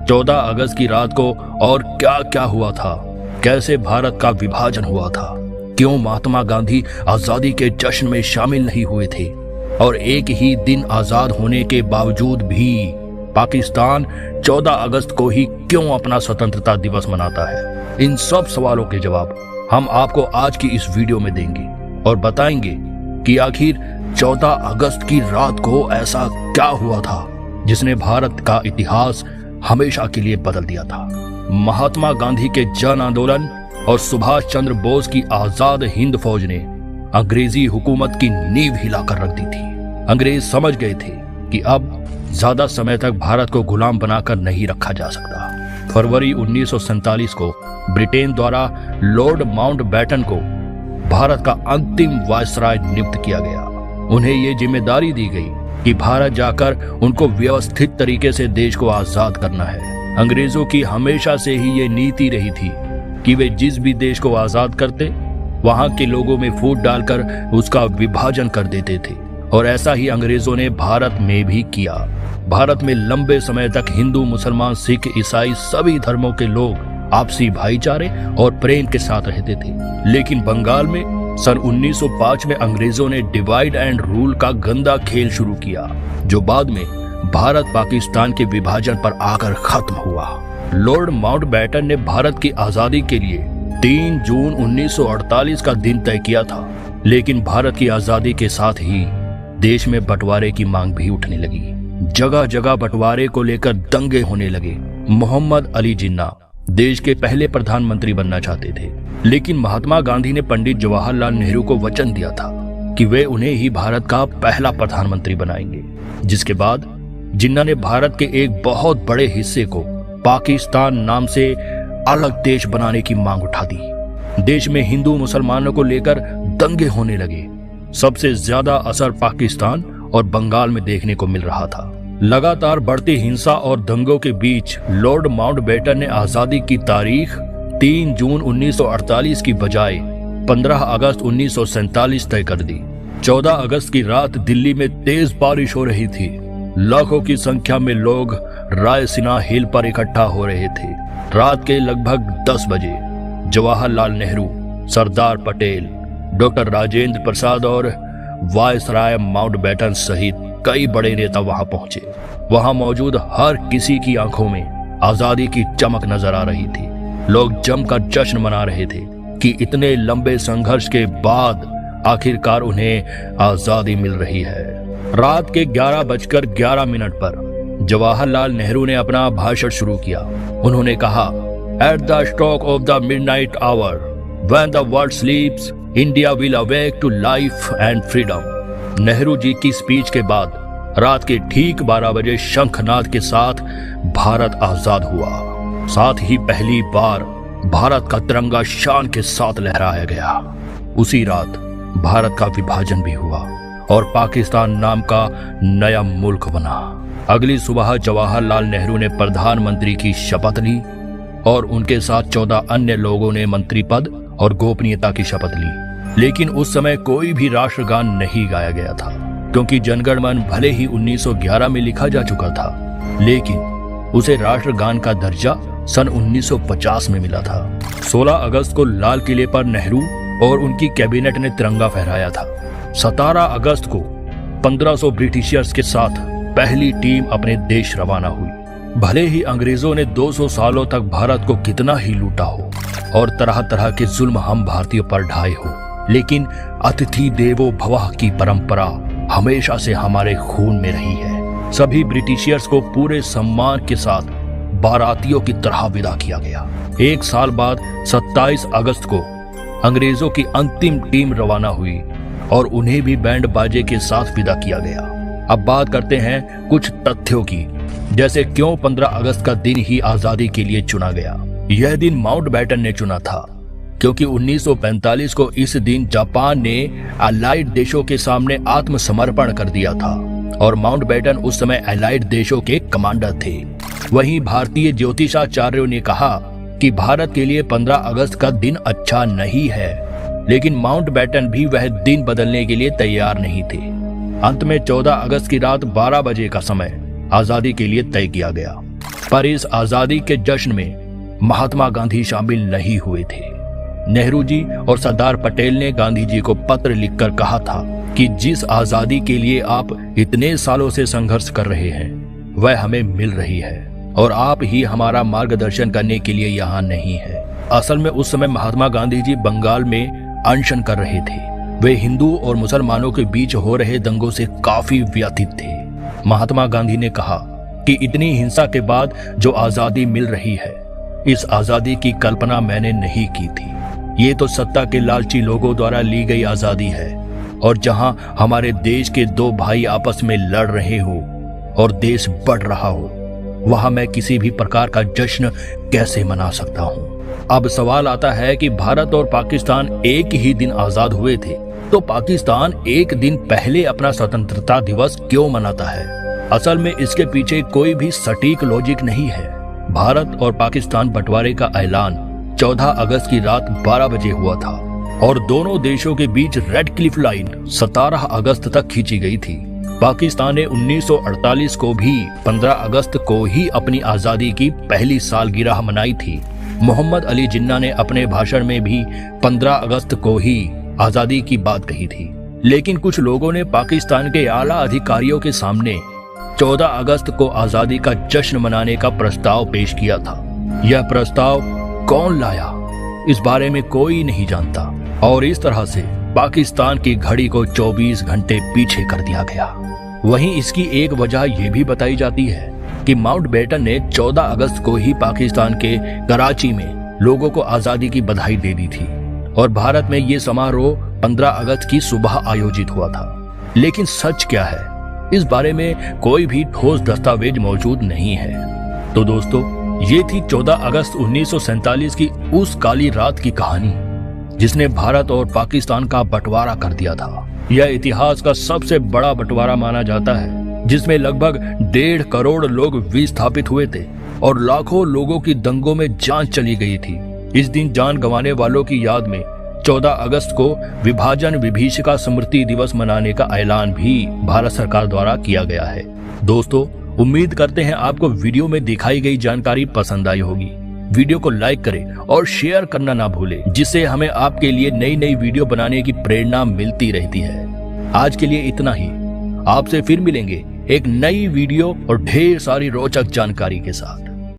14 अगस्त की रात को और क्या क्या हुआ था, कैसे भारत का विभाजन हुआ था, क्यों महात्मा गांधी आजादी के जश्न में शामिल नहीं हुए थे, और एक ही दिन आजाद होने के बावजूद भी पाकिस्तान 14 अगस्त को ही क्यों अपना स्वतंत्रता दिवस मनाता है। इन सब सवालों के जवाब हम आपको आज की इस वीडियो में देंगे और बताएंगे कि आखिर 14 अगस्त की रात को ऐसा क्या हुआ था जिसने भारत का इतिहास हमेशा के लिए बदल दिया था। महात्मा गांधी के जन आंदोलन और सुभाष चंद्र बोस की आजाद हिंद फौज ने अंग्रेजी हुकूमत की नींव हिलाकर रख दी थी। अंग्रेज समझ गए थे कि अब ज्यादा समय तक भारत को गुलाम बनाकर नहीं रखा जा सकता। फरवरी 1947 को ब्रिटेन द्वारा लॉर्ड माउंटबेटन को भारत का अंतिम वायसराय नियुक्त किया गया। उन्हें ये जिम्मेदारी दी गई कि भारत जाकर उनको व्यवस्थित तरीके से देश को आजाद करना है। अंग्रेजों की हमेशा से ही ये नीति रही थी कि वे जिस भी देश को आजाद करते वहां के लोगों में फूट डालकर उसका विभाजन कर देते थे, और ऐसा ही अंग्रेजों ने भारत में भी किया। भारत में लंबे समय तक हिंदू, मुसलमान, सिख, ईसाई सभी धर्मों के लोग आपसी भाईचारे और प्रेम के साथ रहते थे। लेकिन बंगाल में सन 1905 में अंग्रेजों ने डिवाइड एंड रूल का गंदा खेल शुरू किया, जो बाद में भारत पाकिस्तान के विभाजन पर आकर खत्म हुआ। लॉर्ड माउंटबेटन ने भारत की आजादी के लिए 3 जून 1948 का दिन तय किया था, लेकिन भारत की आजादी के साथ ही देश में बंटवारे की मांग भी उठने लगी। जगह जगह बंटवारे को लेकर दंगे होने लगे। मोहम्मद अली जिन्ना देश के पहले प्रधानमंत्री बनना चाहते थे, लेकिन महात्मा गांधी ने पंडित जवाहरलाल नेहरू को वचन दिया था कि वे उन्हें ही भारत का पहला प्रधानमंत्री बनाएंगे। जिसके बाद जिन्ना ने भारत के एक बहुत बड़े हिस्से को पाकिस्तान नाम से अलग देश बनाने की मांग उठा दी। देश में हिंदू मुसलमानों को लेकर दंगे होने लगे। सबसे ज्यादा असर पाकिस्तान और बंगाल में देखने को मिल रहा था। लगातार बढ़ती हिंसा और दंगों के बीच लॉर्ड माउंटबेटन ने आजादी की तारीख 3 जून 1948 की बजाय 15 अगस्त 1947 तय कर दी। 14 अगस्त की रात दिल्ली में तेज बारिश हो रही थी। लाखों की संख्या में लोग रायसीना हिल पर इकट्ठा हो रहे थे। रात के लगभग 10 बजे जवाहरलाल नेहरू, सरदार पटेल, डॉक्टर राजेंद्र प्रसाद और वायसराय माउंटबेटन सहित कई बड़े नेता वहां पहुंचे। वहां मौजूद हर किसी की आंखों में आजादी की चमक नजर आ रही थी। लोग जमकर जश्न मना रहे थे कि इतने लंबे संघर्ष के बाद आखिरकार उन्हें आजादी मिल रही है। रात के 11:11 पर जवाहरलाल नेहरू ने अपना भाषण शुरू किया। उन्होंने कहा, at the stroke of the midnight hour when the world sleeps India will awake to life and freedom. Nehru ji की स्पीच के बाद रात के ठीक 12 बजे शंखनाद के साथ भारत आजाद हुआ। साथ ही पहली बार भारत का तिरंगा शान के साथ लहराया गया। उसी रात भारत का विभाजन भी हुआ और पाकिस्तान नाम का नया मुल्क बना। अगली सुबह जवाहरलाल नेहरू ने प्रधानमंत्री की शपथ ली और उनके साथ 14 अन्य लोगों ने मंत्री पद और गोपनीयता की शपथ ली। लेकिन उस समय कोई भी राष्ट्रगान नहीं गाया गया था, क्योंकि जनगण मन भले ही 1911 में लिखा जा चुका था, लेकिन उसे राष्ट्रगान का दर्जा सन 1950 में मिला था। 16 अगस्त को लाल किले पर नेहरू और उनकी कैबिनेट ने तिरंगा फहराया था। 17 अगस्त को 1500 ब्रिटिशियर्स के साथ पहली टीम अपने देश रवाना हुई। भले ही अंग्रेजों ने 200 सालों तक भारत को कितना ही लूटा हो और तरह तरह के जुल्म हम भारतीयों पर ढाए हो, लेकिन अतिथि देवो भवः की परंपरा हमेशा से हमारे खून में रही है। सभी ब्रिटिशियर्स को पूरे सम्मान के साथ बारातियों की तरह विदा किया गया। एक साल बाद 27 अगस्त को अंग्रेजों की अंतिम टीम रवाना हुई और उन्हें भी बैंड बाजे के साथ विदा किया गया। अब बात करते हैं कुछ तथ्यों की, जैसे क्यों 15 अगस्त का दिन ही आजादी के लिए चुना गया। यह दिन माउंटबेटन ने चुना था क्योंकि 1945 को इस दिन जापान ने अलाइड देशों के सामने आत्मसमर्पण कर दिया था और माउंटबेटन उस समय अलाइड देशों के कमांडर थे। वहीं भारतीय ज्योतिषाचार्यों ने कहा कि भारत के लिए 15 अगस्त का दिन अच्छा नहीं है, लेकिन माउंटबेटन भी वह दिन बदलने के लिए तैयार नहीं थे। अंत में 14 अगस्त की रात 12 बजे का समय आजादी के लिए तय किया गया। पर इस आजादी के जश्न में महात्मा गांधी शामिल नहीं हुए थे। नेहरू जी और सरदार पटेल ने गांधी जी को पत्र लिखकर कहा था कि जिस आजादी के लिए आप इतने सालों से संघर्ष कर रहे हैं वह हमें मिल रही है और आप ही हमारा मार्गदर्शन करने के लिए यहाँ नहीं है। असल में उस समय महात्मा गांधी जी बंगाल में अनशन कर रहे थे। वे हिंदू और मुसलमानों के बीच हो रहे दंगों से काफी व्यथित थे। महात्मा गांधी ने कहा कि इतनी हिंसा के बाद जो आजादी मिल रही है, इस आजादी की कल्पना मैंने नहीं की थी। ये तो सत्ता के लालची लोगों द्वारा ली गई आजादी है, और जहां हमारे देश के दो भाई आपस में लड़ रहे हो और देश बढ़ रहा हो, वहां मैं किसी भी प्रकार का जश्न कैसे मना सकता हूं। अब सवाल आता है कि भारत और पाकिस्तान एक ही दिन आजाद हुए थे, तो पाकिस्तान एक दिन पहले अपना स्वतंत्रता दिवस क्यों मनाता है? असल में इसके पीछे कोई भी सटीक लॉजिक नहीं है। भारत और पाकिस्तान बंटवारे का ऐलान 14 अगस्त की रात 12 बजे हुआ था और दोनों देशों के बीच रेड क्लिफ लाइन 17 अगस्त तक खींची गई थी। पाकिस्तान ने 1948 को भी 15 अगस्त को ही अपनी आजादी की पहली सालगिरह मनाई थी। मोहम्मद अली जिन्ना ने अपने भाषण में भी 15 अगस्त को ही आजादी की बात कही थी, लेकिन कुछ लोगों ने पाकिस्तान के आला अधिकारियों के सामने 14 अगस्त को आजादी का जश्न मनाने का प्रस्ताव पेश किया था। यह प्रस्ताव कौन लाया, इस बारे में कोई नहीं जानता और इस तरह से पाकिस्तान की घड़ी को 24 घंटे पीछे कर दिया गया। वहीं इसकी एक वजह यह भी बताई जाती है कि माउंटबेटन ने 14 अगस्त को ही पाकिस्तान के कराची में लोगों को आजादी की बधाई दे दी थी और भारत में ये समारोह 15 अगस्त की सुबह आयोजित हुआ था। लेकिन सच क्या है, इस बारे में कोई भी ठोस दस्तावेज मौजूद नहीं है। तो दोस्तों, ये थी 14 अगस्त 1947 की उस काली रात की कहानी जिसने भारत और पाकिस्तान का बंटवारा कर दिया था। यह इतिहास का सबसे बड़ा बंटवारा माना जाता है, जिसमें लगभग 1.5 करोड़ लोग विस्थापित हुए थे और लाखों लोगों की दंगों में जान चली गई थी। इस दिन जान गंवाने वालों की याद में 14 अगस्त को विभाजन विभीषिका स्मृति दिवस मनाने का ऐलान भी भारत सरकार द्वारा किया गया है। दोस्तों, उम्मीद करते हैं आपको वीडियो में दिखाई गई जानकारी पसंद आई होगी। वीडियो को लाइक करें और शेयर करना ना भूलें, जिससे हमें आपके लिए नई नई वीडियो बनाने की प्रेरणा मिलती रहती है। आज के लिए इतना ही। आपसे फिर मिलेंगे एक नई वीडियो और ढेर सारी रोचक जानकारी के साथ।